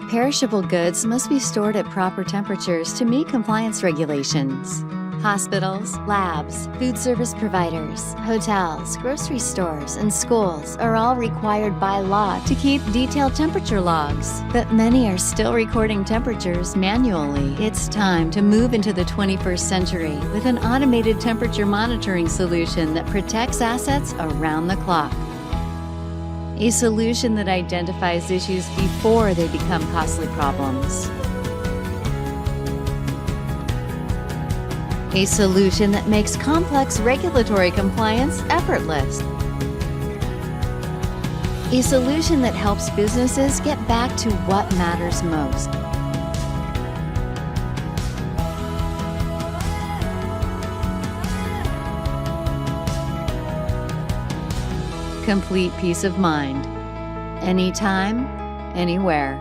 Perishable goods must be stored at proper temperatures to meet compliance regulations. Hospitals, labs, food service providers, hotels, grocery stores, and schools are all required by law to keep detailed temperature logs, but many are still recording temperatures manually. It's time to move into the 21st century with an automated temperature monitoring solution that protects assets around the clock. A solution that identifies issues before they become costly problems. A solution that makes complex regulatory compliance effortless. A solution that helps businesses get back to what matters most. Complete peace of mind. Anytime, anywhere.